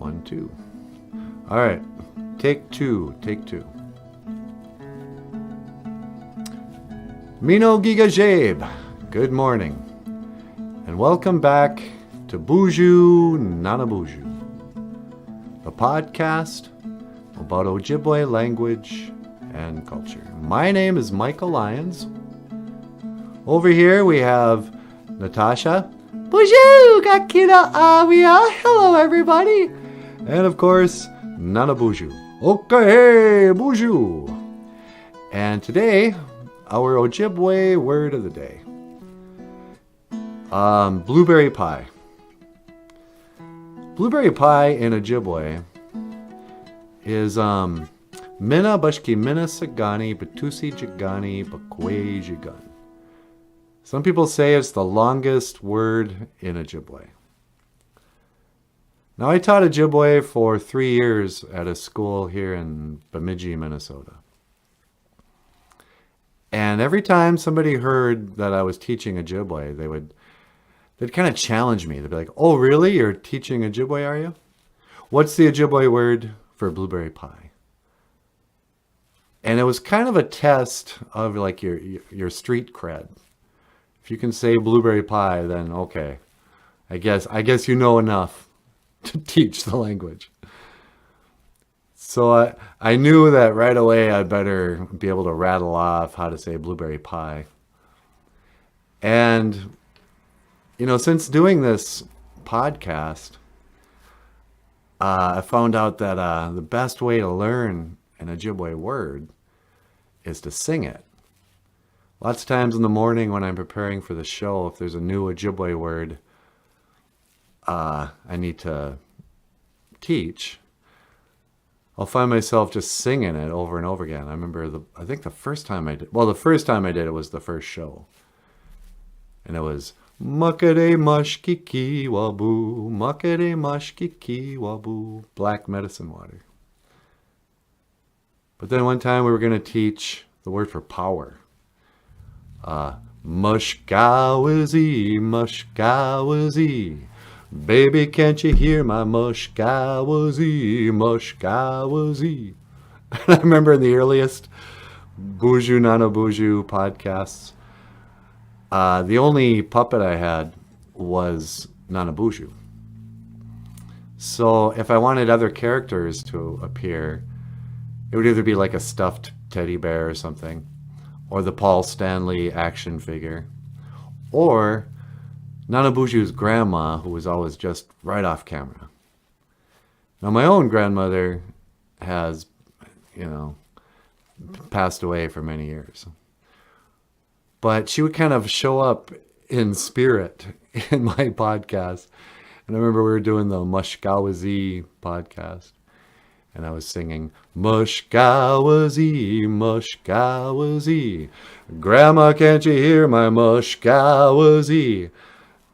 1, 2. All right. Take two. Mino Giga Jabe. Good morning. And welcome back to BOOZHOO NANABOOZHOO, the podcast about Ojibwe language and culture. My name is Michael Lyons. Over here we have Natasha. BOOZHOO Gakina Avia. Hello everybody. And of course, NANABOOZHOO. Okay, BOOZHOO. And today, our Ojibwe word of the day. Blueberry pie. Blueberry pie in Ojibwe is Mina Bashki Mina Sagani Batusi Jigani Bakwe Jigan. Some people say it's the longest word in Ojibwe. Now, I taught Ojibwe for 3 years at a school here in Bemidji, Minnesota. And every time somebody heard that I was teaching Ojibwe, they'd kind of challenge me. They'd be like, "Oh, really? You're teaching Ojibwe, are you? What's the Ojibwe word for blueberry pie?" And it was kind of a test of like your street cred. If you can say blueberry pie, then okay. I guess you know enough to teach the language. So I knew that right away I better be able to rattle off how to say blueberry pie. And, since doing this podcast, I found out that the best way to learn an Ojibwe word is to sing it. Lots of times in the morning when I'm preparing for the show, if there's a new Ojibwe word I need to teach, I'll find myself just singing it over and over again. I remember the first time I did it was the first show. And it was Muckade Mushkiki Wabu, Muckade Mushkiki Wabu, black medicine water. But then one time we were going to teach the word for power. Mushkawazi, Mushkawazi. Baby, can't you hear my mushkawazi, mushkawazi? I remember in the earliest BOOZHOO NANABOOZHOO podcasts, the only puppet I had was NANABOOZHOO. So if I wanted other characters to appear, it would either be like a stuffed teddy bear or something, or the Paul Stanley action figure, or NANABOOZHOO's grandma, who was always just right off camera. Now, my own grandmother has, passed away for many years. But she would kind of show up in spirit in my podcast. And I remember we were doing the Mushkawazi podcast. And I was singing, Mushkawazi, Mushkawazi. Grandma, can't you hear my Mushkawazi?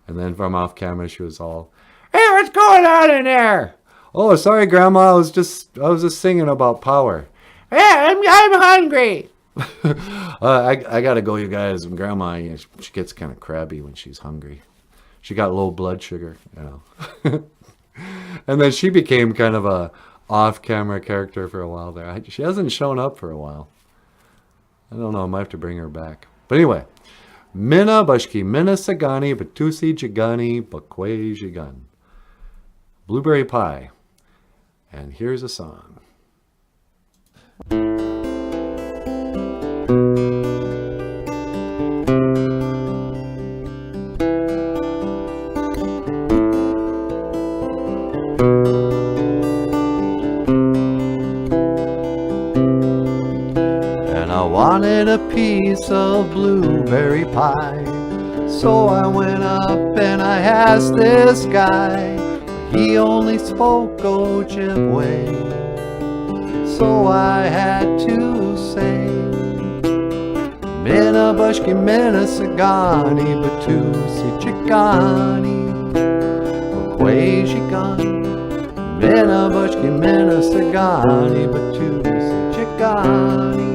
And then from off camera, she was all, "Hey, what's going on in there?" "Oh, sorry, Grandma. I was just singing about power." "Yeah, I'm hungry." I gotta go, you guys. Grandma, she gets kind of crabby when she's hungry. She got low blood sugar, And then she became kind of a off-camera character for a while there. She hasn't shown up for a while. I don't know. I might have to bring her back. But anyway. Mina Bashki Mina Sagani Batusi Jigani Bakwe Jigan. Blueberry pie. And here's a song. Wanted a piece of blueberry pie, so I went up and I asked this guy. He only spoke Ojibwe, so I had to say, Mina Bashki Mina Sagani Batusi Chikani Bakwe Jigan. Mina Bashki Mina Sagani Batusi Chikani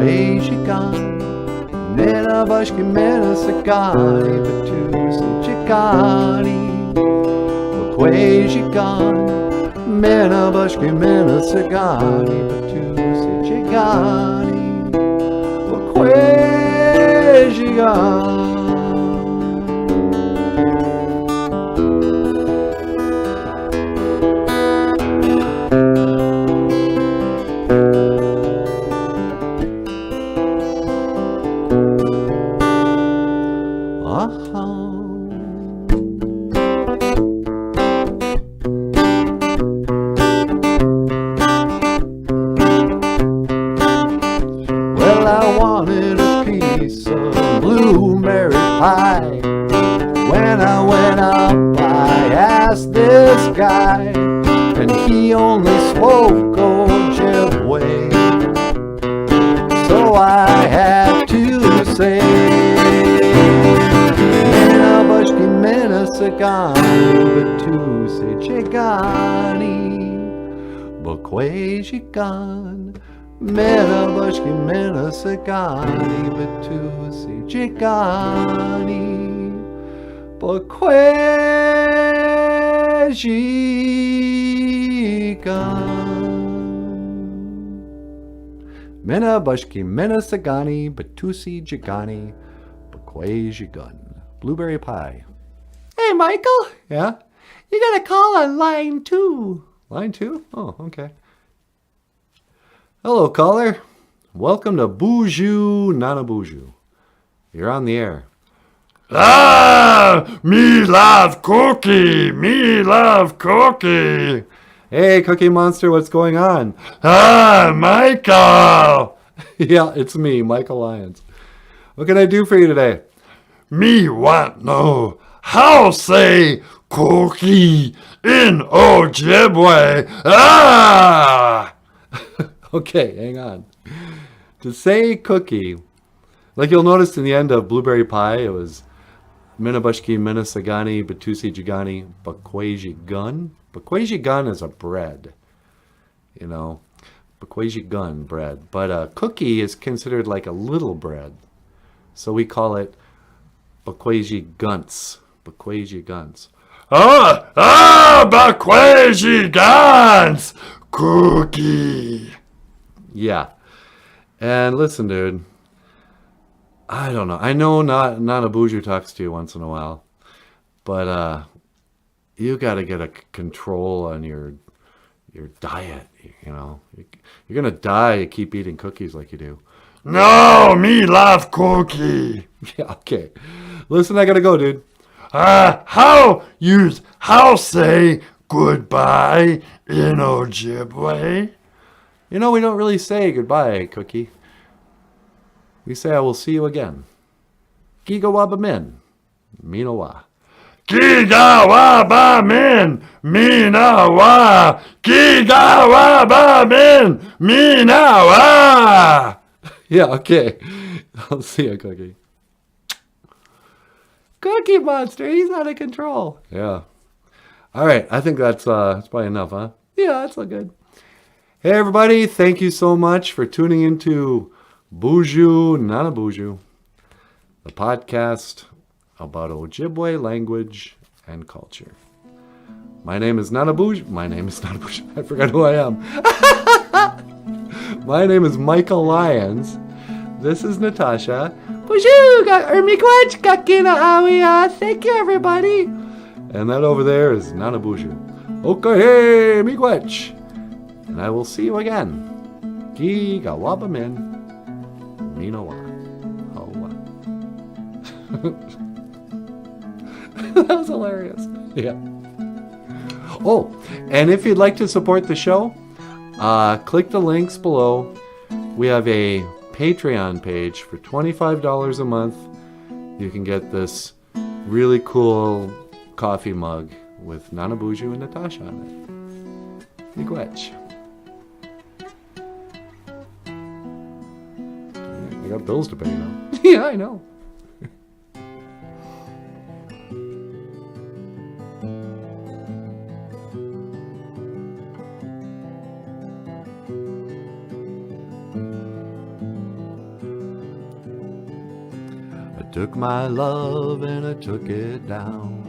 Jigan. Mina Bashki Mina Sagani Batusi Chikani Bakwajigan, Menabushki, Menasagani, Batusi, Jigani, Bakwajigan. Well, I wanted a piece of blueberry pie. When I went up, I asked this guy, and he only spoke Ojibwe. So I had to say, Menabushki, Menasagani, Batusi, Jigani, Bakwajigan, Menabushki, Menasagani, Batusi, Jigani, Bakwajigan. Menabushki, Menasagani, Batusi, Jigani, Bakwajigan. Blueberry pie. Hey, Michael. Yeah? You got a call on line 2. Line 2? Oh, okay. Hello, caller. Welcome to BOOZHOO NANABOOZHOO. You're on the air. Ah, me love cookie, me love cookie. Hey, Cookie Monster, what's going on? Ah, Michael. Yeah, it's me, Michael Lyons. What can I do for you today? Me want know how say cookie in Ojibwe. Ah. Okay, hang on. To say cookie, like you'll notice in the end of Blueberry Pie, it was Menabushki, Menasagani, Batusi, Jigani, Bakwajigan. Bakwajigan is a bread, you know, Bakwajigan bread. But a cookie is considered like a little bread. So we call it Bakwajiguns. Bakwajiguns. Bakwajigans cookie. Yeah. And listen, dude, I don't know. I know Nanaboozhoo talks to you once in a while, but you got to get a control on your diet, you know. You're going to die if you keep eating cookies like you do. No, me love cookie. Yeah, okay. Listen, I got to go, dude. How say goodbye in Ojibwe? You know, we don't really say goodbye, Cookie. We say I will see you again. Gigawabamin. Minawa. Gigawabamin. Minawa. Gigawabamin. Minawa. Yeah, okay. I'll see you, Cookie. Cookie Monster, he's out of control. Yeah. All right, I think that's probably enough, huh? Yeah, that's all good. Hey, everybody, thank you so much for tuning into BOOZHOO NANABOOZHOO, the podcast about Ojibwe language and culture. My name is Nanaboozhoo. I forgot who I am. My name is Michael Lyons. This is Natasha. Thank you, everybody. And that over there is Nanaboozhoo. Okay, hey, miigwech. And I will see you again. Gigawabamin. Minawa. Hawa. That was hilarious. Yeah. Oh, and if you'd like to support the show, click the links below. We have a Patreon page for $25 a month. You can get this really cool coffee mug with Nanaboozhoo and Natasha on it. Miigwech. I got bills to pay now. Yeah, I know. I took my love and I took it down.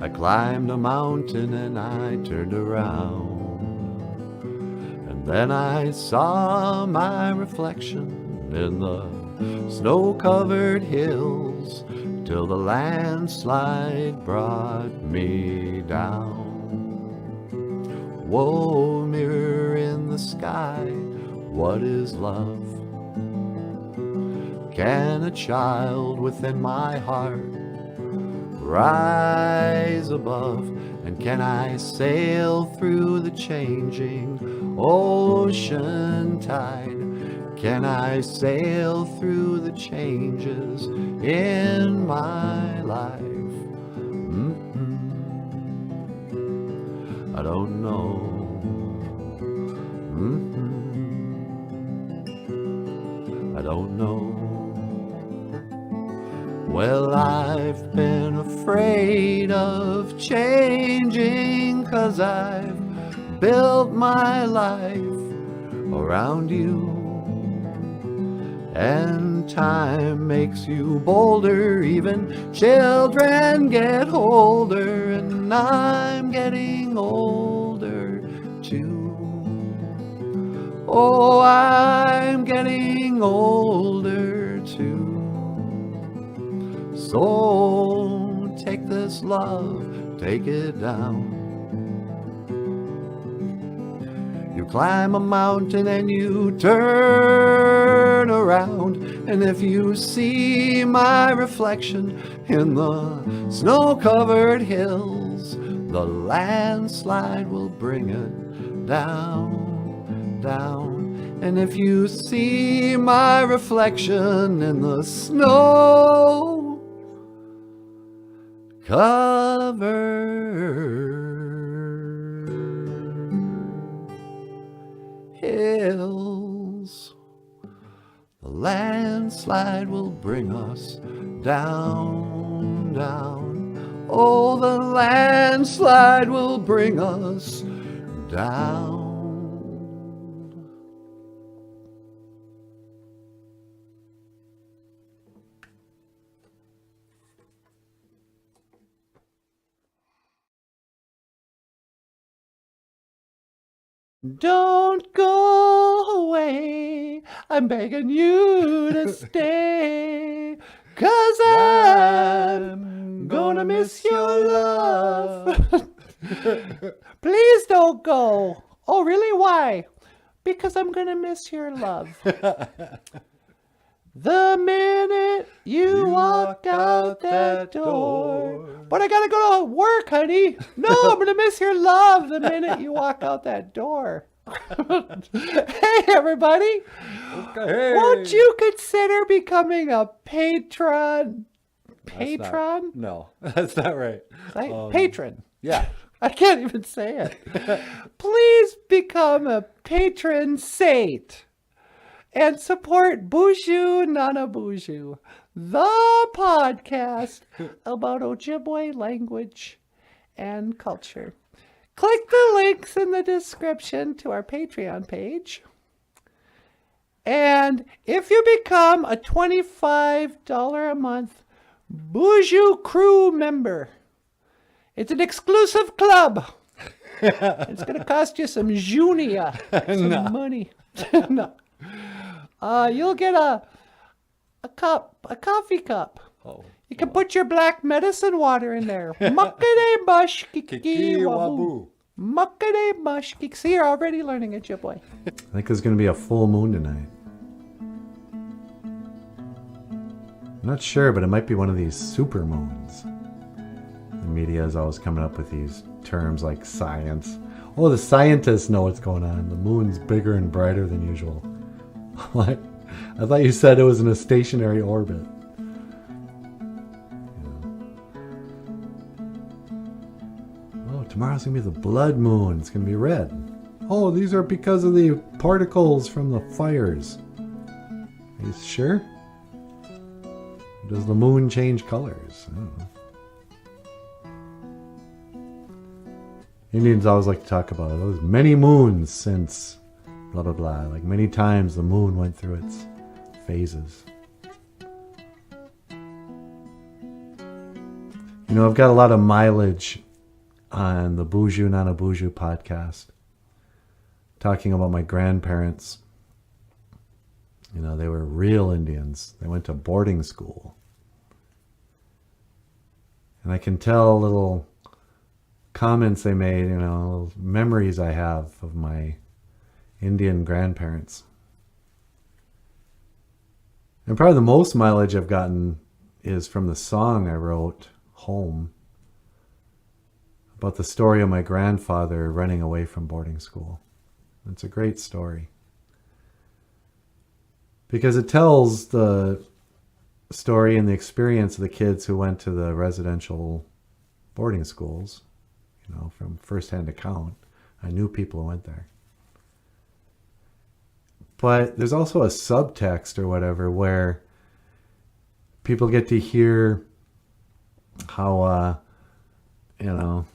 I climbed a mountain and I turned around, and then I saw my reflection in the snow-covered hills, till the landslide brought me down. Whoa, mirror in the sky, what is love? Can a child within my heart rise above? And can I sail through the changing ocean tide? Can I sail through the changes in my life? I don't know. I don't know. Well, I've been afraid of changing, 'cause I've built my life around you. And time makes you bolder, even children get older, and I'm getting older too. Oh, I'm getting older too. So take this love, take it down. You climb a mountain and you turn around, and if you see my reflection in the snow-covered hills, the landslide will bring it down, down. And if you see my reflection in the snow-covered hills, the landslide will bring us down, down. Oh, the landslide will bring us down. Don't go away, I'm begging you to stay, 'cause I'm gonna miss your love. Please don't go. Oh, really? Why? Because I'm gonna miss your love. The minute you walk out that door. But I gotta go to work, honey. No, I'm gonna miss your love the minute you walk out that door. Hey, everybody. Hey. Won't you consider becoming a patron? Patron? No, that's not right. Patron. Yeah. I can't even say it. Please become a patron saint and support BOOZHOO NANABOOZHOO, the podcast about Ojibwe language and culture. Click the links in the description to our Patreon page. And if you become a $25 a month BOOZHOO crew member, it's an exclusive club. It's going to cost you some junia, some money. No. You'll get a coffee cup. Oh. You can put your black medicine water in there. Muckety mush kiki Kiki waboo. waboo. Muckety mush kiki. See, you're already learning Ojibwe. I think there's going to be a full moon tonight. I'm not sure, but it might be one of these super moons. The media is always coming up with these terms like science. Oh, the scientists know what's going on. The moon's bigger and brighter than usual. What? I thought you said it was in a stationary orbit. Yeah. Oh, tomorrow's going to be the blood moon. It's going to be red. Oh, these are because of the particles from the fires. Are you sure? Does the moon change colors? I don't know. Indians always like to talk about those many moons since blah blah blah. Like many times the moon went through its phases. You You know, I've got a lot of mileage on the BOOZHOO NANABOOZHOO podcast, talking about my grandparents. You know, they were real Indians. They went to boarding school. And I can tell little comments they made, you know, memories I have of my Indian grandparents. And probably the most mileage I've gotten is from the song I wrote, Home, about the story of my grandfather running away from boarding school. It's a great story, because it tells the story and the experience of the kids who went to the residential boarding schools, you know, from firsthand account. I knew people who went there. But there's also a subtext or whatever where people get to hear how, you know,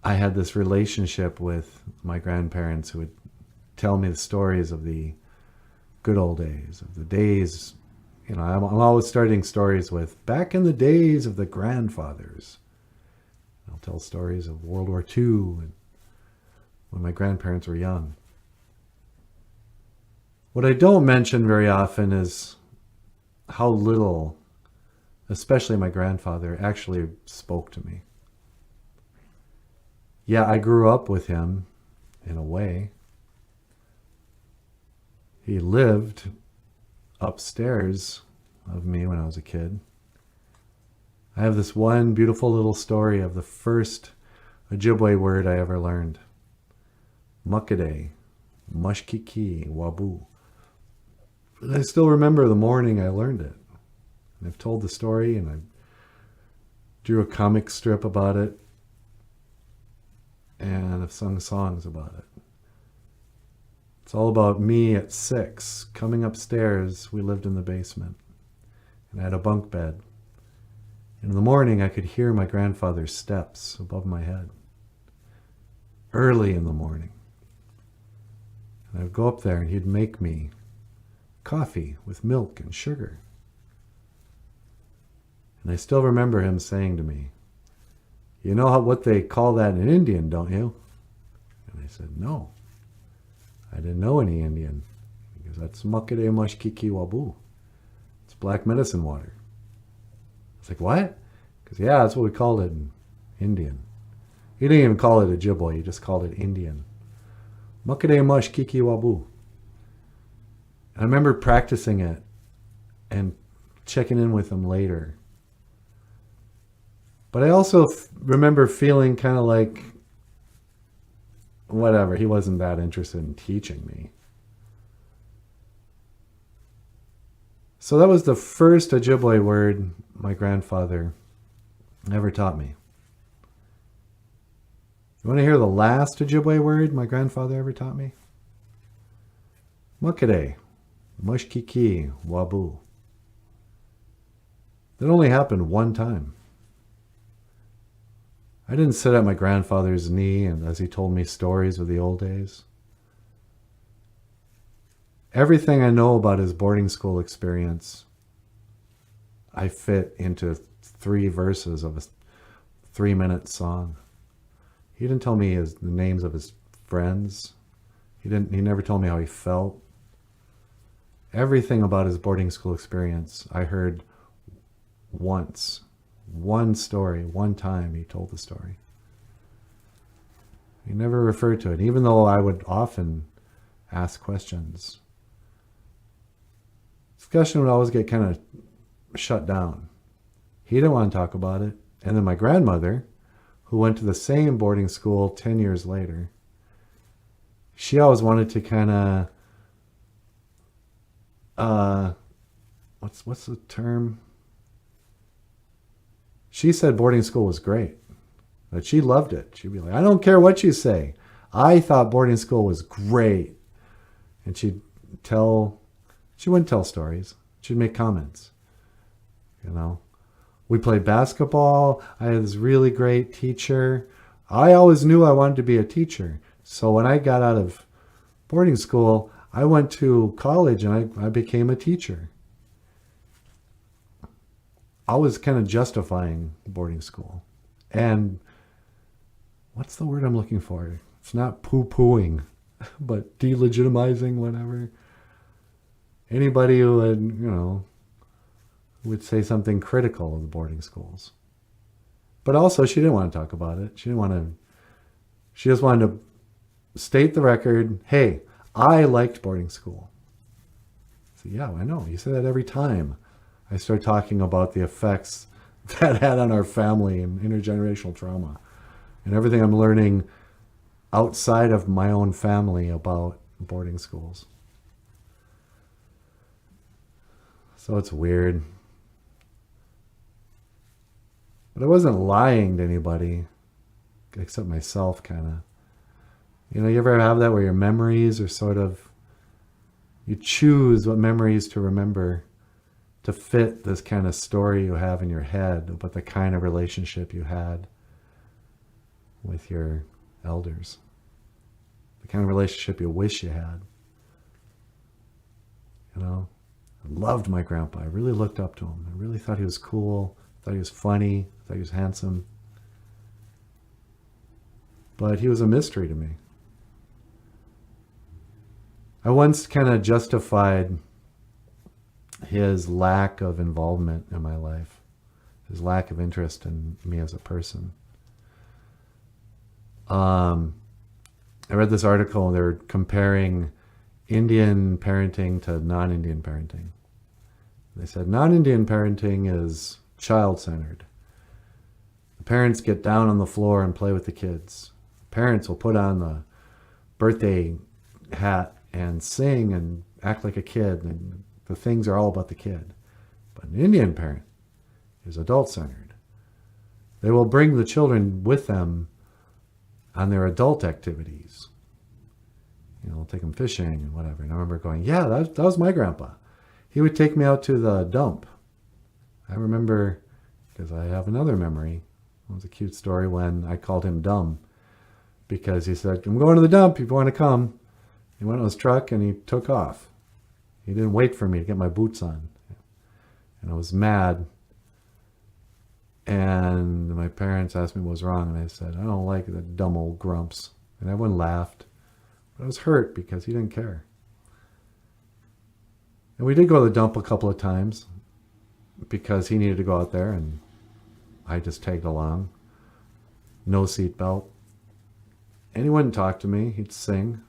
I had this relationship with my grandparents who would tell me the stories of the good old days, of the days, you know, I'm always starting stories with back in the days of the grandfathers. I'll tell stories of World War II and when my grandparents were young. What I don't mention very often is how little, especially my grandfather, actually spoke to me. Yeah, I grew up with him in a way. He lived upstairs of me when I was a kid. I have this one beautiful little story of the first Ojibwe word I ever learned. Muckade, mushkiki, wabu. And I still remember the morning I learned it. And I've told the story, and I drew a comic strip about it, and I've sung songs about it. It's all about me at 6, coming upstairs. We lived in the basement, and I had a bunk bed. And in the morning, I could hear my grandfather's steps above my head, early in the morning. And I would go up there, and he'd make me coffee with milk and sugar. And I still remember him saying to me, "You know what they call that in Indian, don't you?" And I said, "No, I didn't know any Indian." Because that's Muckade Mushkiki Wabu. It's black medicine water. It's like, what? Because yeah, that's what we called it in Indian. He didn't even call it Ojibwe, he just called it Indian. Muckade Mushkiki Wabu. I remember practicing it and checking in with him later. But I also remember feeling kind of like, whatever, he wasn't that interested in teaching me. So that was the first Ojibwe word my grandfather ever taught me. You want to hear the last Ojibwe word my grandfather ever taught me? Muckade, mushkiki, wabu. That only happened one time. I didn't sit at my grandfather's knee and as he told me stories of the old days. Everything I know about his boarding school experience, I fit into 3 verses of a 3-minute song. He didn't tell me the names of his friends. He never told me how he felt. Everything about his boarding school experience I heard once. One story, one time he told the story. He never referred to it, even though I would often ask questions. Discussion would always get kind of shut down. He didn't want to talk about it. And then my grandmother, who went to the same boarding school 10 years later, she always wanted to kind of, what's the term? She said boarding school was great, but she loved it. She'd be like, "I don't care what you say. I thought boarding school was great." And she wouldn't tell stories. She'd make comments. You know, we played basketball. I had this really great teacher. I always knew I wanted to be a teacher. So when I got out of boarding school, I went to college and I became a teacher. always kind of justifying boarding school. And what's the word I'm looking for? It's not poo-pooing, but delegitimizing, whatever. Anybody who would say something critical of the boarding schools. But also, she didn't want to talk about it. She just wanted to state the record, hey, I liked boarding school. So yeah, I know. You say that every time I start talking about the effects that had on our family and intergenerational trauma and everything I'm learning outside of my own family about boarding schools. So it's weird. But I wasn't lying to anybody, except myself, kind of. You ever have that where your memories are sort of, you choose what memories to remember to fit this kind of story you have in your head about the kind of relationship you had with your elders, the kind of relationship you wish you had. I loved my grandpa. I really looked up to him. I really thought he was cool. I thought he was funny. I thought he was handsome. But he was a mystery to me. I once kind of justified his lack of involvement in my life, his lack of interest in me as a person. I read this article, and they were comparing Indian parenting to non-Indian parenting. They said non-Indian parenting is child-centered. The parents get down on the floor and play with the kids. Parents will put on the birthday hat and sing and act like a kid, and the things are all about the kid. But an Indian parent is adult-centered. They will bring the children with them on their adult activities. Take them fishing and whatever. And I remember going, yeah, that was my grandpa. He would take me out to the dump. I remember, because I have another memory. It was a cute story when I called him dumb, because he said, I'm going to the dump if you want to come. He went on his truck and he took off. He didn't wait for me to get my boots on. And I was mad. And my parents asked me what was wrong. And I said, I don't like the dumb old grumps. And everyone laughed. But I was hurt because he didn't care. And we did go to the dump a couple of times because he needed to go out there and I just tagged along. No seatbelt. And he wouldn't talk to me. He'd sing.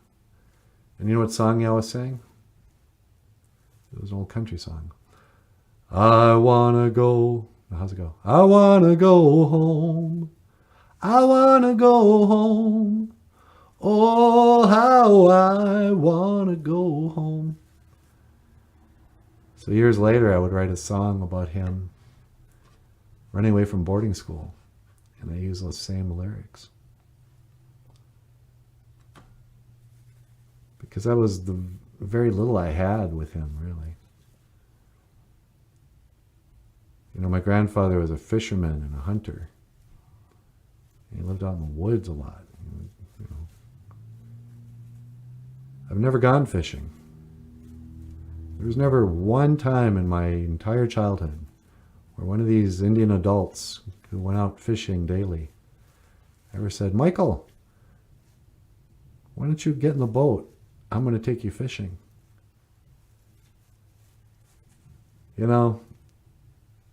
And you know what song he always sang? It was an old country song. I wanna go. How's it go? I wanna go home. I wanna go home. Oh, how I wanna go home. So years later, I would write a song about him running away from boarding school. And I use those same lyrics. Because that was the very little I had with him, really. My grandfather was a fisherman and a hunter. He lived out in the woods a lot. I've never gone fishing. There was never one time in my entire childhood where one of these Indian adults who went out fishing daily ever said, Michael, why don't you get in the boat? I'm going to take you fishing. A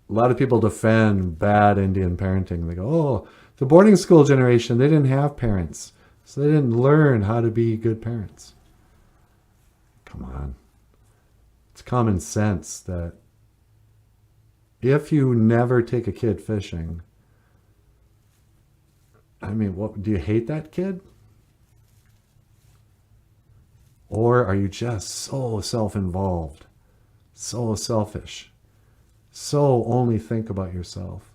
lot of people defend bad Indian parenting. They go, oh, the boarding school generation, they didn't have parents. So they didn't learn how to be good parents. Come on. It's common sense that if you never take a kid fishing, what, do you hate that kid? Or are you just so self-involved, so selfish, so only think about yourself?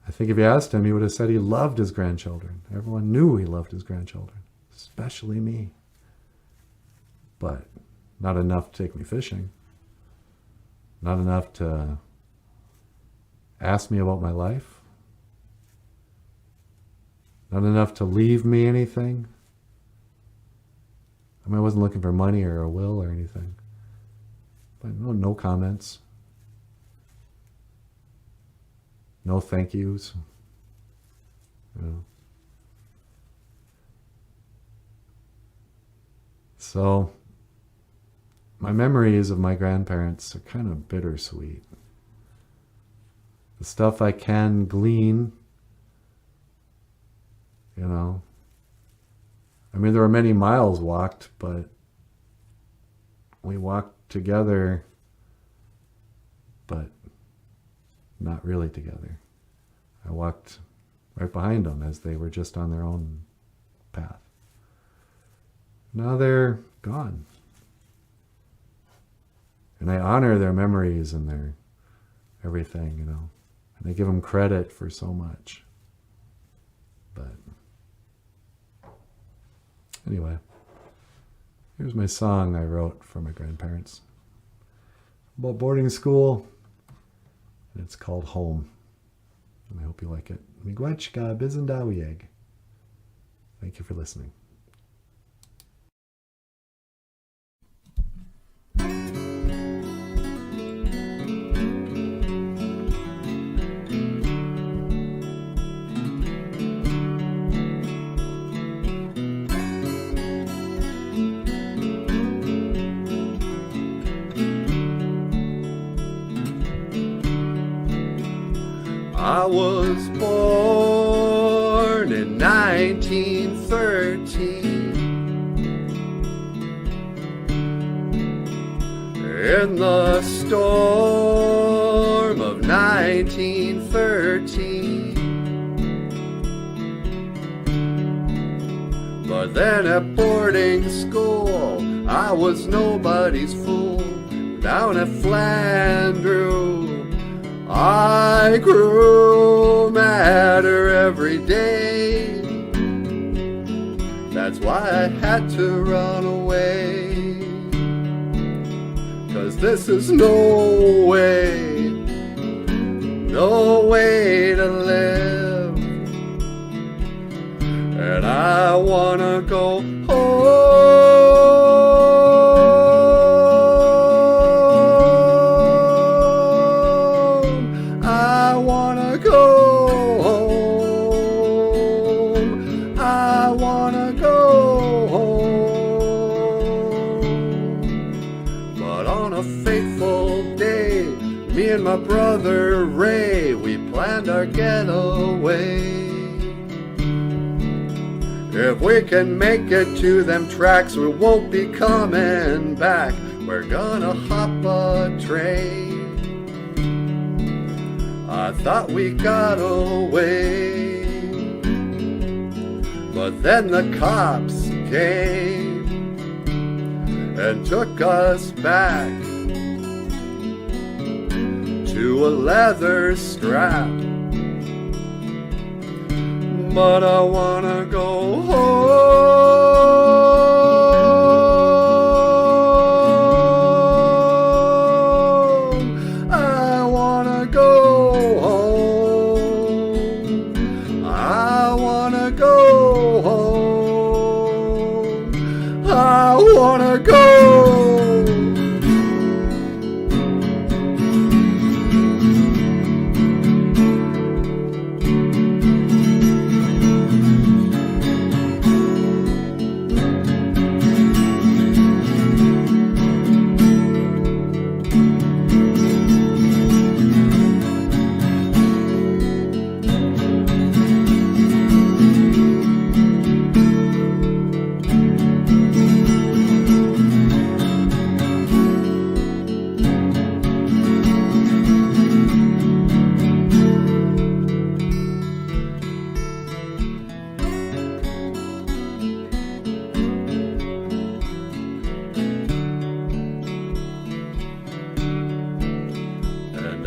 I think if you asked him, he would have said he loved his grandchildren. Everyone knew he loved his grandchildren, especially me. But not enough to take me fishing. Not enough to ask me about my life. Not enough to leave me anything. I wasn't looking for money or a will or anything. But no comments. No thank yous. You know. So, my memories of my grandparents are kind of bittersweet. The stuff I can glean, you know. I mean, there were many miles walked, but we walked together, but not really together. I walked right behind them as they were just on their own path. Now they're gone. And I honor their memories and their everything, you know. And I give them credit for so much. But anyway, here's my song I wrote for my grandparents about boarding school. And it's called Home. And I hope you like it. Miigwechka bizendawieg. Thank you for listening. I was born in 1913 in the storm of 1913. But then at boarding school, I was nobody's fool. Down at Flandreau, I grew madder every day. That's why I had to run away. 'Cause this is no way to live. And I wanna go home. My brother Ray, we planned our getaway. If we can make it to them tracks, we won't be coming back. We're gonna hop a train. I thought we got away, but then the cops came and took us back to a leather strap. But I wanna go home. I wanna go home. I wanna go home. I wanna go.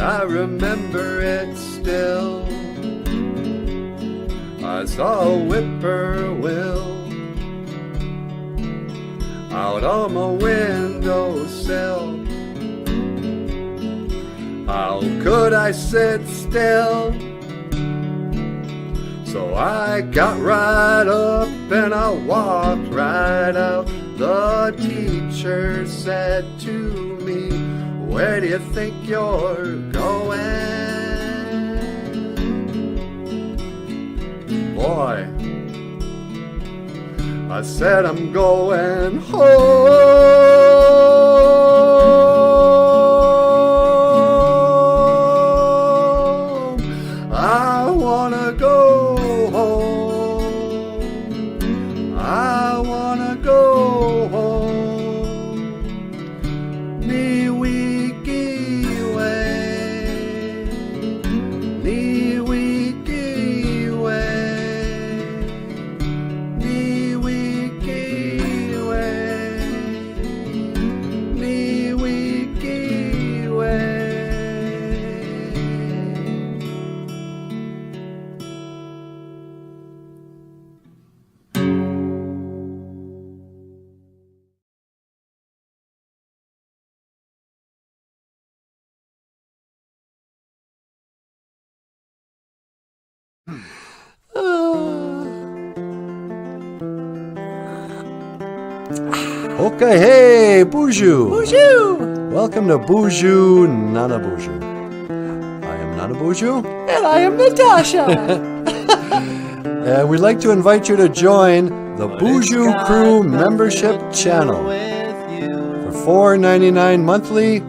I remember it still. I saw a whippoorwill out on my windowsill. How could I sit still? So I got right up and I walked right out. The teacher said to me, Where do you think you're going? Boy, I said I'm going home. I wanna go home. I wanna go home. Ni wiki way. Ni wiki way. Ni wiki way. Ni wiki way. Okay, hey, BOOZHOO! BOOZHOO! Welcome to BOOZHOO NANABOOZHOO. I am NANABOOZHOO. And I am Natasha. And we'd like to invite you to join the BOOZHOO Crew membership channel. For $4.99 monthly,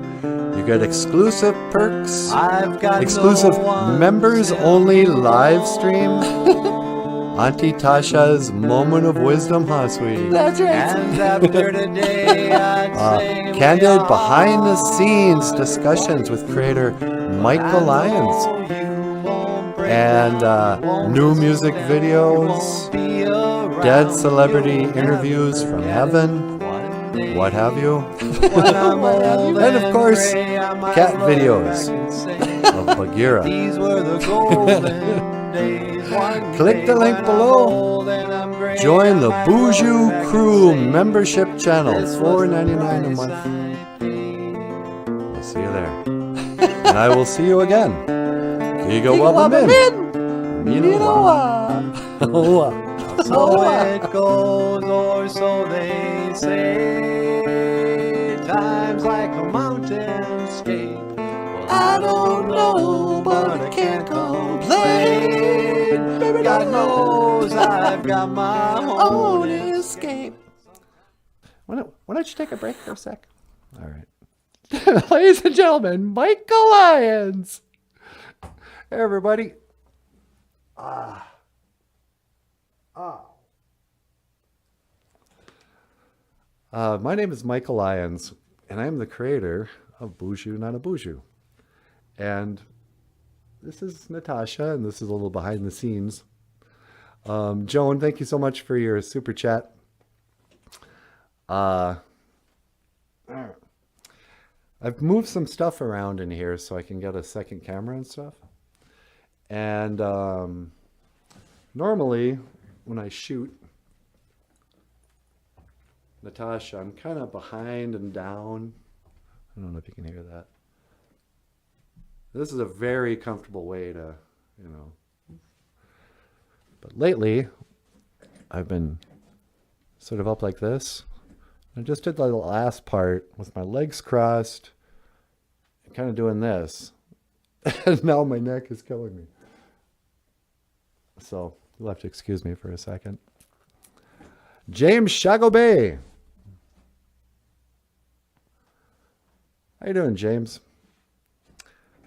you get exclusive perks, exclusive members-only live stream, Auntie Tasha's moment of wisdom, huh, sweetie? That's right. And after today, I'd say Candid behind-the-scenes discussions with creator Michael Lyons, and new music videos, dead celebrity interviews from heaven, what have you, and of course, cat videos of Bagheera. These were the golden days. Click the link below. Join the BOOZHOO Crew membership channel, $4.99 a month. We'll see you there. And I will see you again. Giga Wabamin. Minawa. So it goes, or so they say. Times like a mountainscape. Well, I don't know, but I can't complain. God knows I've got my own escape. Why don't you take a break for a sec? All right. Ladies and gentlemen, Michael Lyons. Hey, everybody. My name is Michael Lyons, and I am the creator of BOOZHOO NANABOOZHOO. And this is Natasha, and this is a little behind the scenes. Joan, thank you so much for your super chat. I've moved some stuff around in here so I can get a second camera and stuff. And normally, when I shoot Natasha, I'm kind of behind and down. I don't know if you can hear that. This is a very comfortable way to, But lately, I've been sort of up like this. I just did the last part with my legs crossed and kind of doing this. And now my neck is killing me. So you'll have to excuse me for a second. James Shagobay. How you doing, James?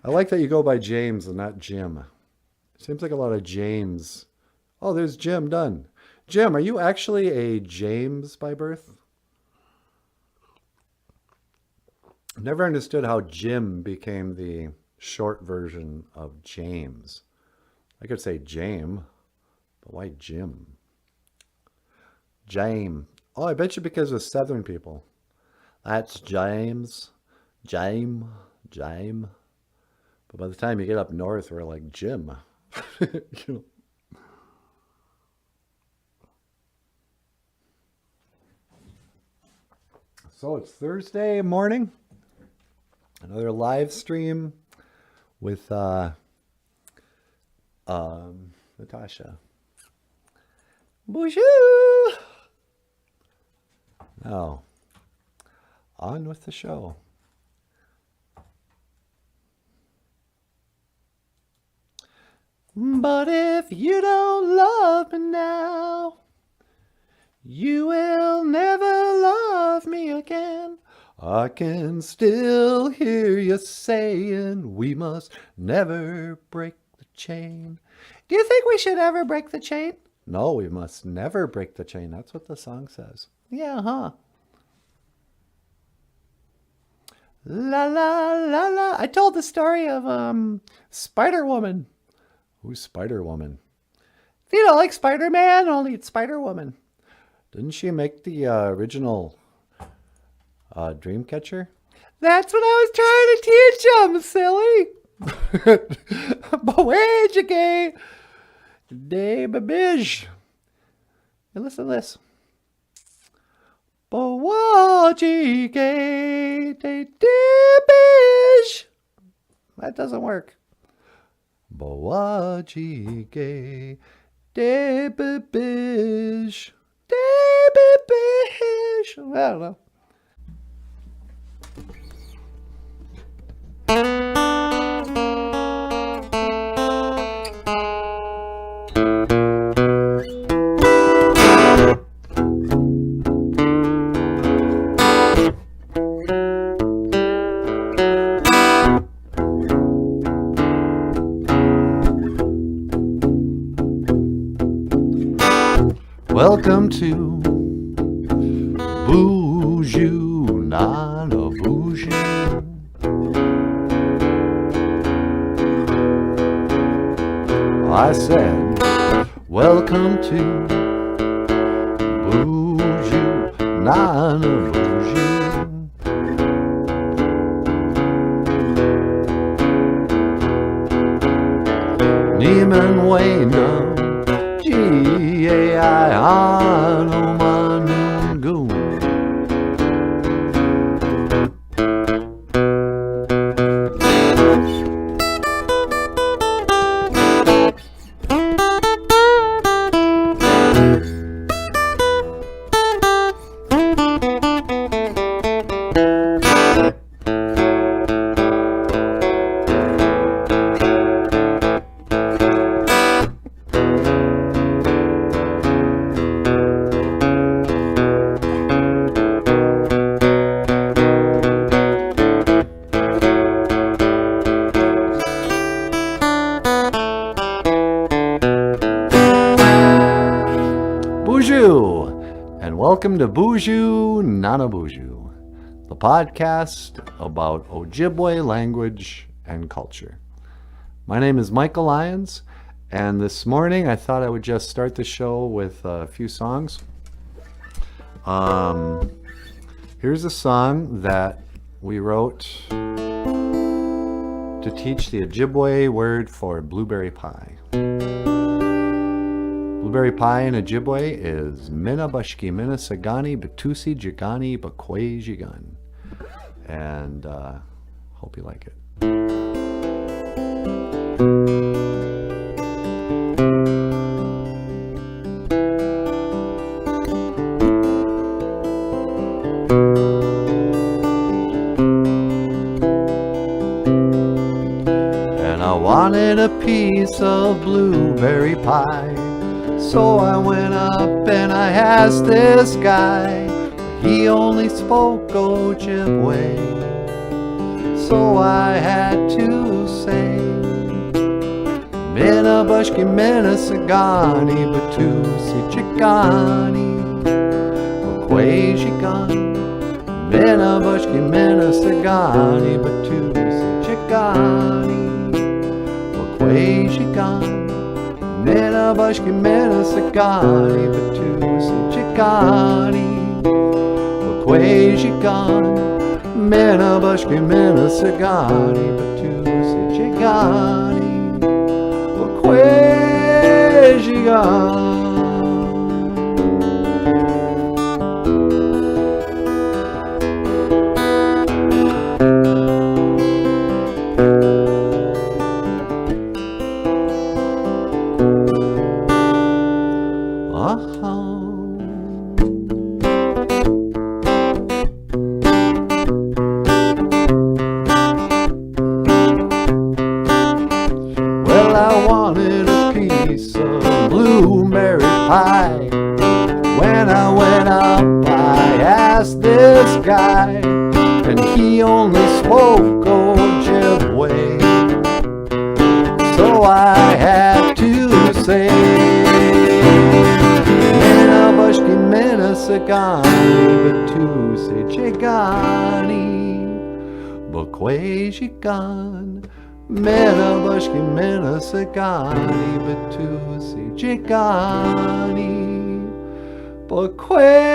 I like that you go by James and not Jim. Seems like a lot of James. Oh, there's Jim done. Jim, are you actually a James by birth? I've never understood how Jim became the short version of James. I could say James, but why Jim? James. Oh, I bet you because of Southern people. That's James. James. James. But by the time you get up north, we're like Jim. So it's Thursday morning. Another live stream with Natasha. BOOZHOO! Now, on with the show. But if you don't love me now, you will never love me again. I can still hear you saying we must never break the chain. Do you think we should ever break the chain? No, we must never break the chain. That's what the song says. Yeah, huh? La la la la. I told the story of Spider-Woman. Who's Spider-Woman? You know, like Spider-Man, only it's Spider-Woman. Didn't she make the original Dreamcatcher? That's what I was trying to teach them, silly. But where'd you go? De babish. Hey, listen to this. But what you get, de babish. That doesn't work. But what you get, de babish. I don't know. Welcome to BOOZHOO NANABOOZHOO. I said, welcome to BOOZHOO NANABOOZHOO. Neiman Wayne G-A-I Hanuman. BOOZHOO, and welcome to BOOZHOO NANABOOZHOO, the podcast about Ojibwe language and culture. My name is Michael Lyons, and this morning I thought I would just start the show with a few songs. Here's a song that we wrote to teach the Ojibwe word for blueberry pie. Blueberry pie in Ojibwe is Mina Bashki Mina Sagani Batusi Jigani Bakwe Jigan. And hope you like it. And I wanted a piece of blueberry pie. So I went up and I asked this guy. He only spoke Ojibwe, so I had to say Mina Bushki Mina Sagani Batusi Chikani Bakwe Jigan. Mina Bushki Mina Sagani Batusi Chikani Bakwe Jigan. Mina Bashki Mina Sagani Batusi Chikani Bakwe Jigan. Mina Bashki Mina Sagani Batusi Chikani Bakwe Jigan. Well, Well, I wanted a piece of blueberry pie. When I went up, I asked this guy, and he only spoke Ojibwe. So I had to say, Minabushki Minasagani, Batusi Chigani, Bukwajigan. Minabushki Minasagani, Batusi Chigani, Bukwajigan.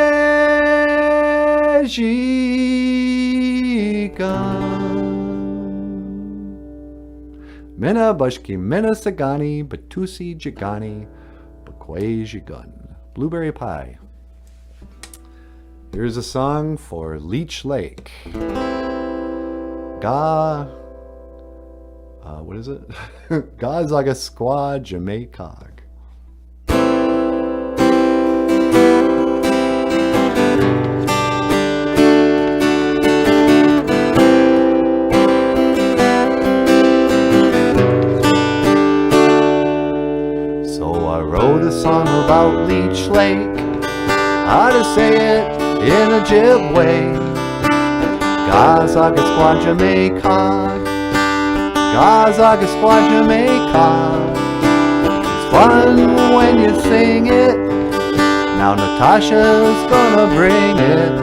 Minabushki Minasagani, Batusi Jigani, Bukwajigan. Blueberry Pie. Here's a song for Leech Lake. What is it? Gazagasqua Jamaicog. So I wrote a song about Leech Lake, how to say it in Ojibwe. Gazagasqua Jamaicog, Gazagasqua Jamaicog. It's fun when you sing it. Now Natasha's gonna bring it.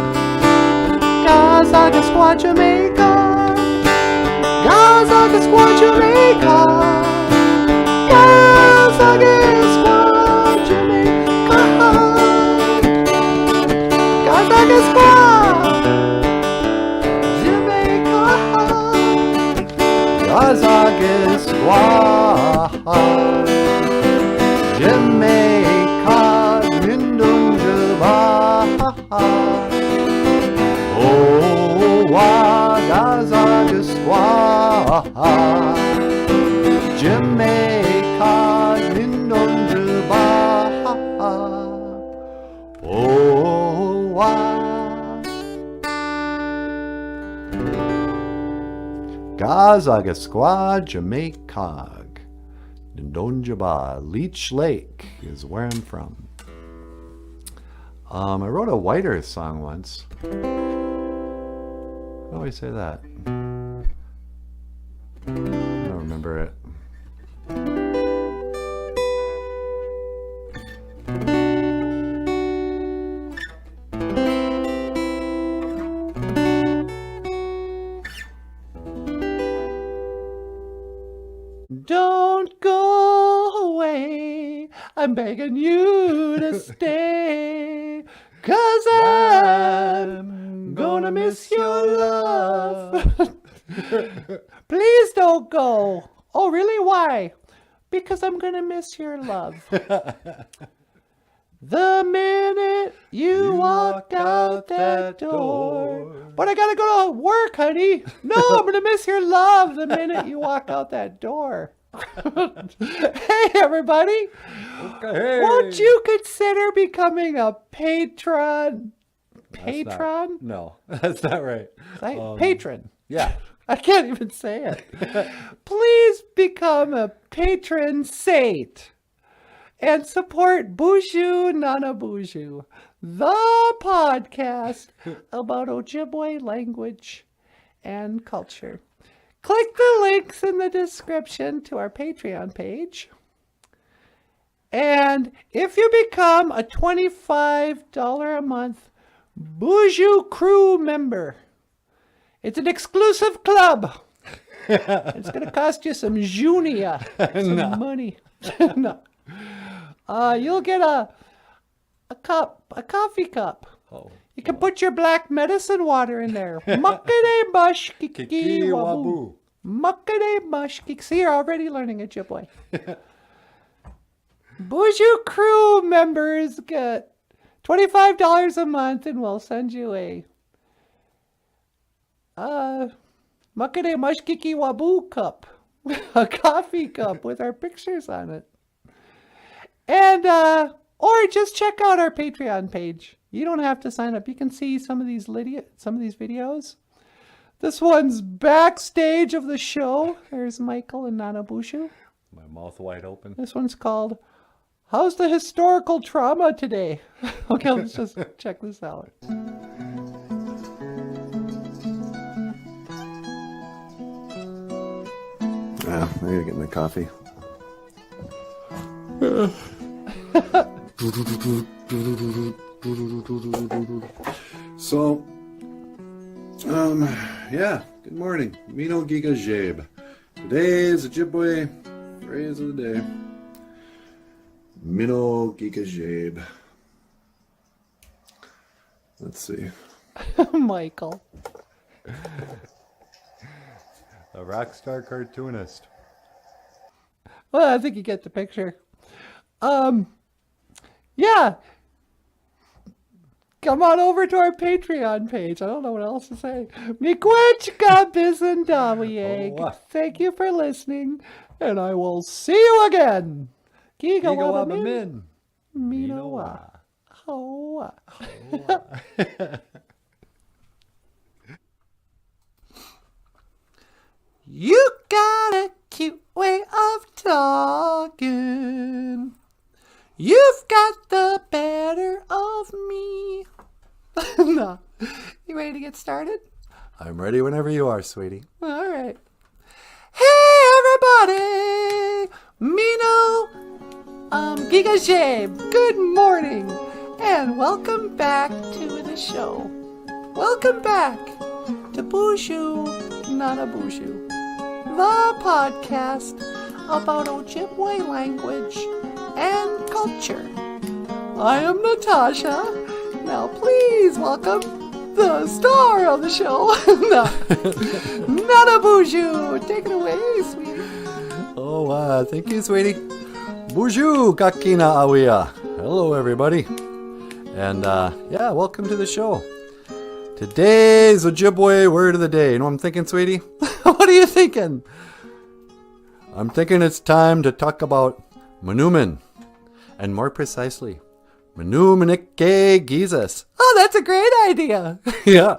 Gazagasqua Jamaicog, Gazagasqua Jamaicog, Gazagasqua Jamaicog, Gazagasqua. Gazagasqua Jamaica Mindunjaba. Oh, Gazagasqua Jamaica Mindunjaba. Oh, Gazagasqua Jamaicog, Ndonjaba, Leech Lake is where I'm from. I wrote a White Earth song once. How do I say that? I don't remember it. Don't go away, I'm begging you to stay, 'cause I'm gonna miss your love. Please don't go. Oh, really? Why? Because I'm gonna miss your love. The minute you walk out that door. But I gotta go to work, honey. No, I'm gonna miss your love the minute you walk out that door. Hey, everybody. Hey. Won't you consider becoming a patron? Patron? No, that's not right. Patron. Yeah. I can't even say it. Please become a patron saint and support BOOZHOO NANABOOZHOO, the podcast about Ojibwe language and culture. Click the links in the description to our Patreon page. And if you become a $25 a month BOOZHOO crew member, it's an exclusive club. It's going to cost you some junia, some money. No. You'll get a coffee cup. Oh. You can put your black medicine water in there. Muckade bush kiki Kiki wabu. wabu. Muckade bush kiki. See, you're already learning Ojibwe. BOOZHOO crew members get $25 a month, and we'll send you a Muckade Mushkiki Wabu cup, a coffee cup with our pictures on it. And or just check out our Patreon page. You don't have to sign up. You can see some of these videos. This one's backstage of the show. There's Michael and NanaBOOZHOO. My mouth wide open. This one's called, How's the Historical Trauma Today? Okay, let's just check this out. Yeah, I gotta get my coffee. So, yeah, good morning. Mino Giga Jabe. Today is Ojibwe phrase of the day. Mino Giga Jabe. Let's see. Michael. A rock star cartoonist. Well, I think you get the picture. Yeah. Come on over to our Patreon page. I don't know what else to say. Miigwech bisandawieg. Oh, Thank you for listening, and I will see you again. Giga wabamin. Minowa. Hoa. You got a cute way of talking. You've got the better of me. No. You ready to get started? I'm ready whenever you are, sweetie. All right. Hey, everybody. Mino, Giga Jabe. Good morning. And welcome back to the show. Welcome back to BOOZHOO NANABOOZHOO, the podcast about Ojibwe language and culture. I am Natasha. Now please welcome the star of the show, NANABOOZHOO. Take it away, sweetie. Oh, thank you, sweetie. BOOZHOO kakina awia. Hello, everybody. And, yeah, welcome to the show. Today's Ojibwe word of the day. You know what I'm thinking, sweetie? What are you thinking? I'm thinking it's time to talk about Manumin. And more precisely, Manuminike Jesus. Oh, that's a great idea. Yeah.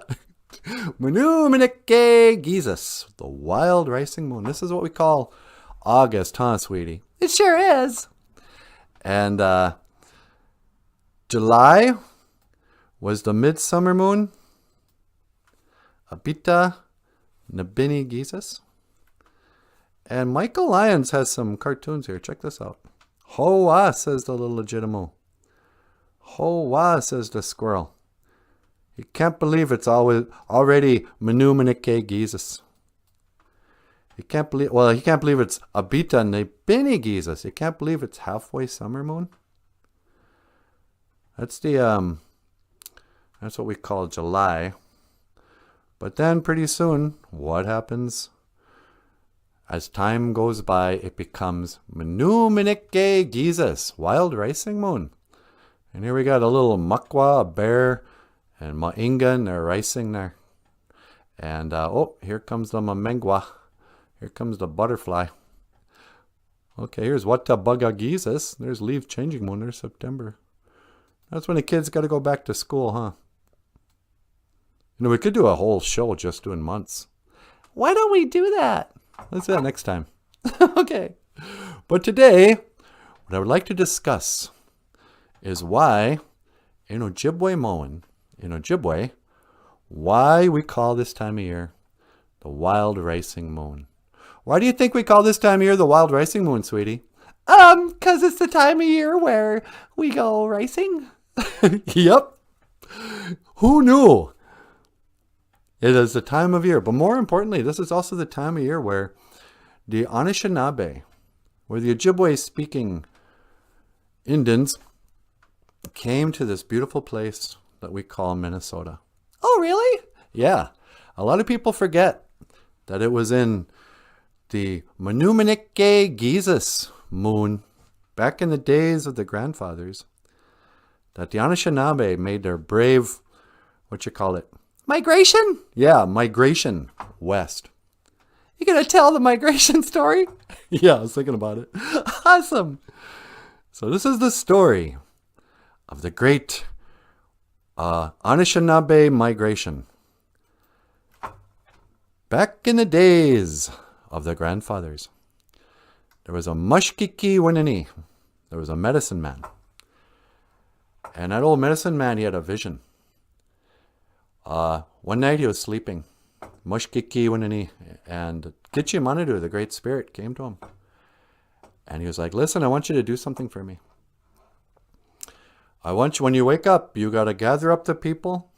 Manuminike Jesus. The wild rising moon. This is what we call August, huh, sweetie? It sure is. And July was the midsummer moon. Abita Nabini Jesus. And Michael Lyons has some cartoons here. Check this out. Hoa, says the little legitimo. Hoa, says the squirrel. He can't believe it's already Manuminike Jesus. He can't believe it's Abita Nabini Jesus. He can't believe it's halfway summer moon. That's that's what we call July. But then pretty soon, what happens? As time goes by, it becomes Manuminike Jesus, wild rising moon. And here we got a little Makwa, a bear, and Maingan, they're rising there. And, here comes the Mamengwa. Here comes the butterfly. Okay, here's Watabaga Jesus. There's leaf changing moon. There's September. That's when the kids got to go back to school, huh? You know, we could do a whole show just doing months. Why don't we do that? Let's do that next time. Okay. But today, what I would like to discuss is why in Ojibwe, why we call this time of year the wild rising moon. Why do you think we call this time of year the wild rising moon, sweetie? 'Cause it's the time of year where we go racing. Yep. Who knew? It is the time of year. But more importantly, this is also the time of year where the Anishinaabe, where the Ojibwe-speaking Indians came to this beautiful place that we call Minnesota. Oh, really? Yeah. A lot of people forget that it was in the Manuminike Jesus moon, back in the days of the grandfathers, that the Anishinaabe made their brave, Migration? Yeah, migration west. You gonna tell the migration story? Yeah, I was thinking about it. Awesome. So this is the story of the great Anishinaabe migration. Back in the days of the grandfathers, there was a mushkiki winini. There was a medicine man. And that old medicine man, he had a vision. One night he was sleeping. Mushkiki winini. And Gitchi Manadu, the Great Spirit, came to him. And he was like, listen, I want you to do something for me. I want you, when you wake up, you got to gather up the people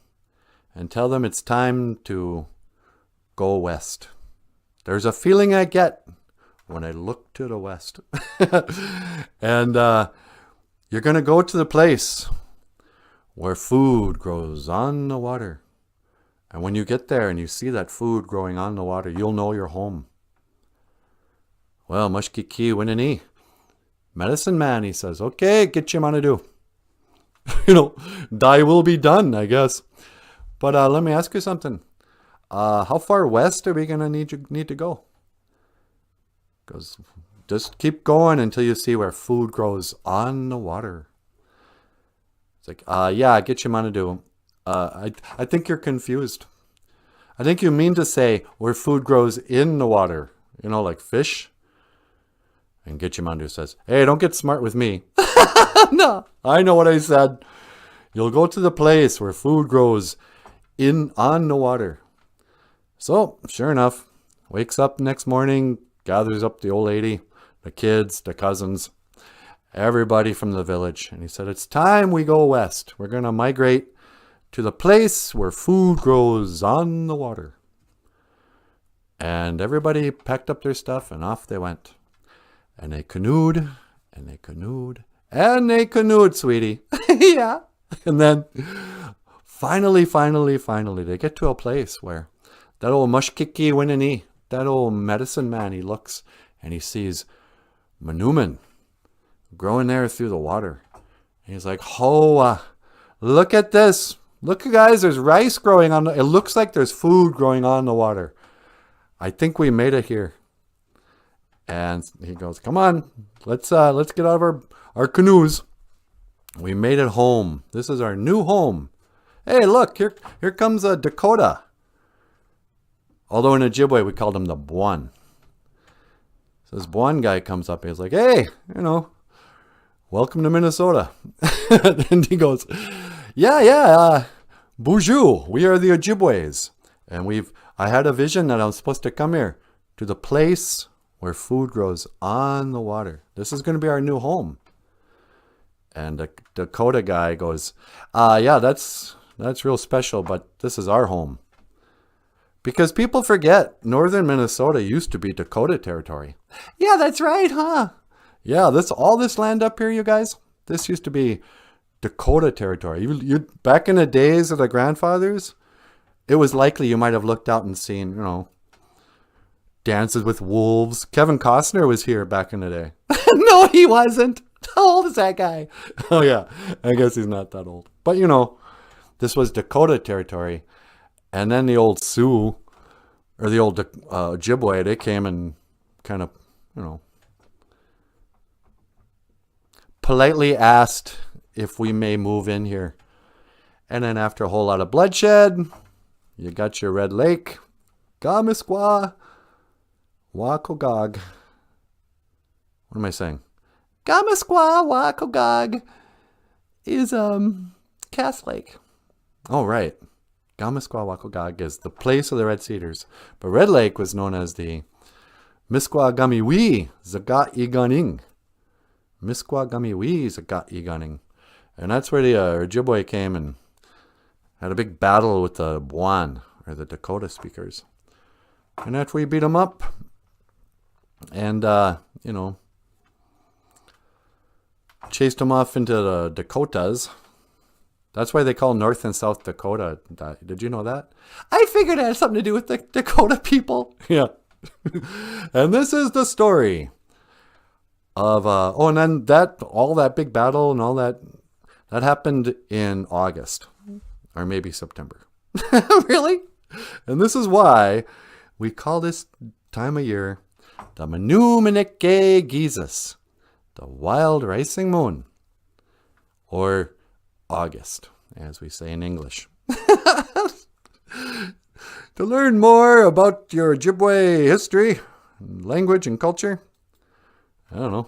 and tell them it's time to go west. There's a feeling I get when I look to the west. And you're going to go to the place where food grows on the water. And when you get there and you see that food growing on the water, you'll know you're home. Well, Mushkiki Winini, medicine man, he says, okay, get your money do. Thy will be done, I guess. But let me ask you something. How far west are we going to need to go? Because just keep going until you see where food grows on the water. It's like, yeah, get your money do. I think you're confused. I think you mean to say where food grows in the water, like fish. And Gitchimandu says, hey, don't get smart with me. No, I know what I said. You'll go to the place where food grows on the water. So, sure enough, wakes up next morning, gathers up the old lady, the kids, the cousins, everybody from the village. And he said, it's time we go west. We're going to migrate to the place where food grows on the water. And everybody packed up their stuff and off they went. And they canoed, and they canoed, and they canoed, sweetie. Yeah. And then finally, they get to a place where that old Mushkiki Winini, that old medicine man, he looks and he sees manuman growing there through the water. And he's like, oh, look at this. Look, guys, there's rice growing on it looks like there's food growing on the water. I think we made it here. And he goes, come on, let's get out of our canoes. We made it home. This is our new home. Hey, look, here comes a Dakota. Although in Ojibwe, we called him the Buon. So this Buon guy comes up and he's like, hey, welcome to Minnesota. And he goes, yeah, BOOZHOO, we are the Ojibways. And I had a vision that I was supposed to come here to the place where food grows on the water. This is going to be our new home. And the Dakota guy goes, yeah, that's real special, but this is our home. Because people forget, northern Minnesota used to be Dakota territory. Yeah, that's right, huh? Yeah, all this land up here, you guys, this used to be Dakota territory. You back in the days of the grandfathers, it was likely you might have looked out and seen, Dances with Wolves. Kevin Costner was here back in the day. No, he wasn't. How old is that guy? Oh, yeah. I guess he's not that old. But, this was Dakota territory. And then the old Sioux, or the old Ojibwe, they came and kind of, politely asked if we may move in here. And then after a whole lot of bloodshed, you got your Red Lake, Gamisqua, Wakogog. What am I saying? Gamisqua, Wakogog is Cass Lake. Oh, right. Gamisqua, Wakogog is the place of the Red Cedars. But Red Lake was known as the Misquagamiwi Zagat Iganing. Misquagamiwi Zagat Iganing. And that's where the Ojibwe came and had a big battle with the Buon, or the Dakota speakers. And after we beat them up, and, chased them off into the Dakotas. That's why they call North and South Dakota. Did you know that? I figured it had something to do with the Dakota people. Yeah. And this is the story of, and then all that big battle and all that happened in August, or maybe September. Really? And this is why we call this time of year the Manuminike Geezus, the wild rising moon, or August, as we say in English. To learn more about your Ojibwe history, language, and culture, I don't know.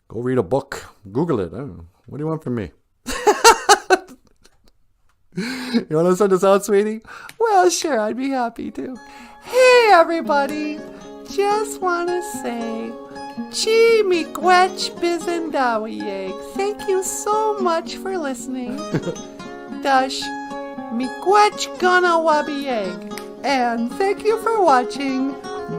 Go read a book. Google it. I don't know. What do you want from me? You want to send us out, sweetie? Well, sure, I'd be happy to. Hey, everybody. Just want to say, Chi miigwech bizendawiyeg. Thank you so much for listening. Dash miigwech ganawabieg. And thank you for watching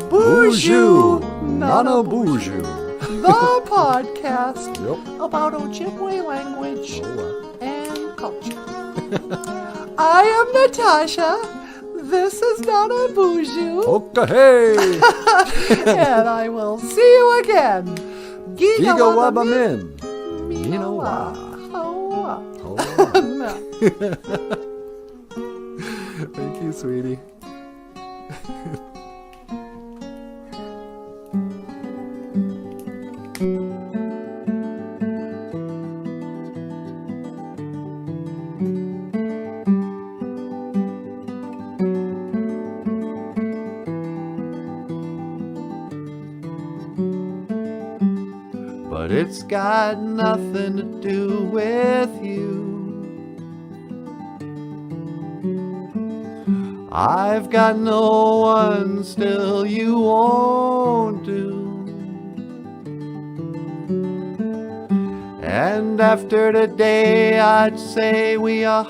BOOZHOO NANABOOZHOO. the podcast Yep. about Ojibwe language and culture. I am Natasha. This is NANABOOZHOO. Okay. And I will see you again. Giga Wabamin. Minawa. Hawa. Thank you, sweetie. But it's got nothing to do with you. I've got no one, still you won't do. And after today, I'd say we are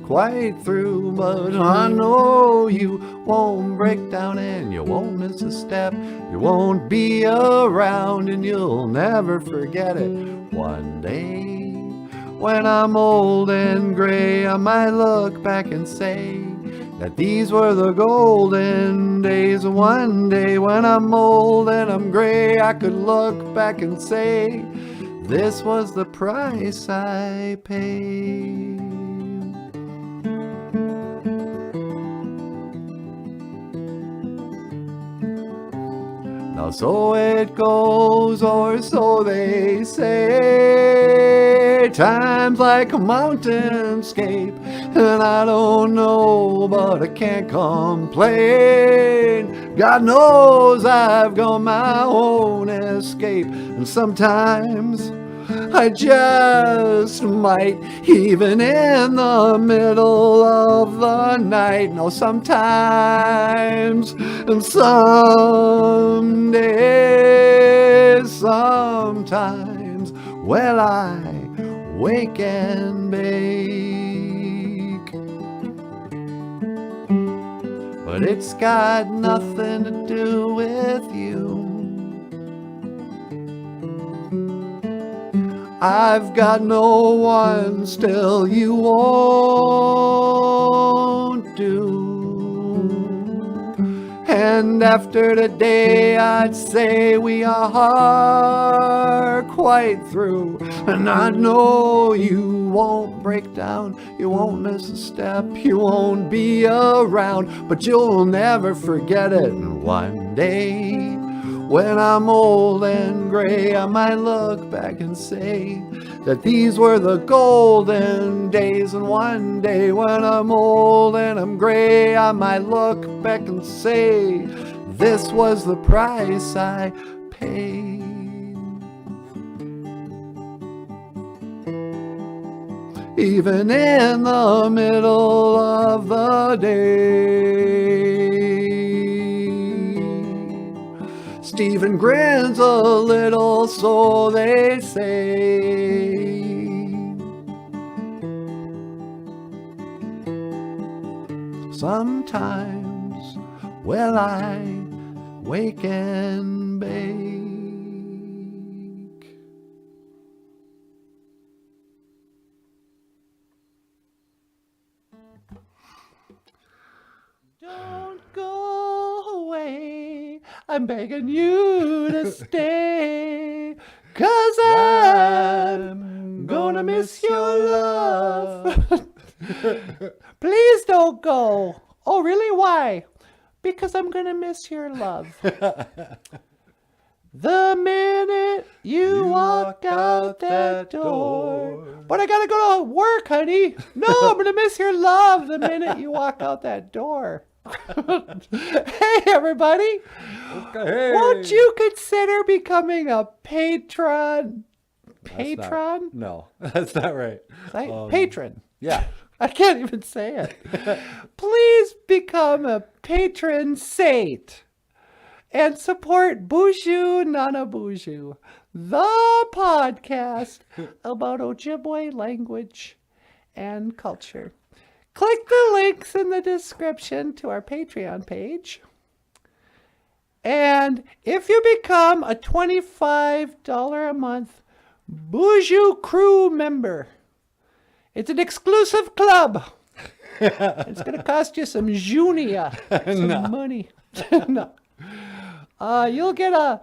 quite through, but I know you won't break down and you won't miss a step. You won't be around and you'll never forget it. One day, when I'm old and gray, I might look back and say that these were the golden days. One day when I'm old and I'm gray, I could look back and say this was the price I paid. Now so it goes, or so they say. Time's like a mountainscape, and I don't know, but I can't complain. God knows I've got my own escape, and sometimes I just might, even in the middle of the night. No, sometimes and some days, sometimes, well, I wake and bake. But it's got nothing to do with you. I've got no one, still you won't do. And after today, I'd say we are quite through. And I know you won't break down, you won't miss a step, you won't be around, but you'll never forget it. And one day, when I'm old and gray, I might look back and say that these were the golden days. And one day when I'm old and I'm gray, I might look back and say this was the price I paid. Even in the middle of the day, Stephen grins a little, so they say. Sometimes, well, I wake and bake. Don't go away, I'm begging you to stay, 'cause I'm gonna miss your love. Please don't go. Oh, really? Why? Because I'm gonna miss your love. The minute you walk out that door. But I gotta go to work, honey. No, I'm gonna miss your love the minute you walk out that door. Hey, everybody. Won't you consider becoming a patron? Patron? No, that's not right. Patron. Yeah. I can't even say it. Please become a patron saint and support BOOZHOO NANABOOZHOO, the podcast about Ojibwe language and culture. Click the links in the description to our Patreon page. And if you become a $25 a month BOOZHOO crew member, it's an exclusive club. It's going to cost you some junia, some money. No. You'll get a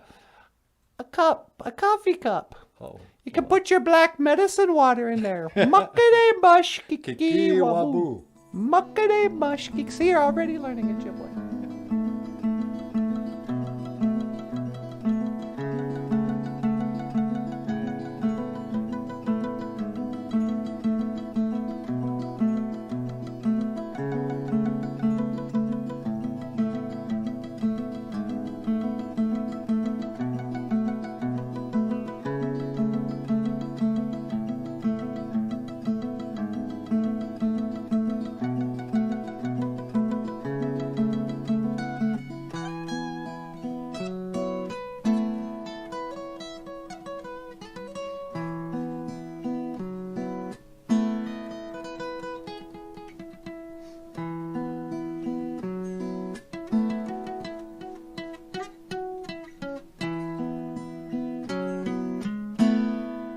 coffee cup. Oh. You can put your black medicine water in there. Muckety mush kiki wabu. Muckety mush kiki. See, you're already learning Ojibwe.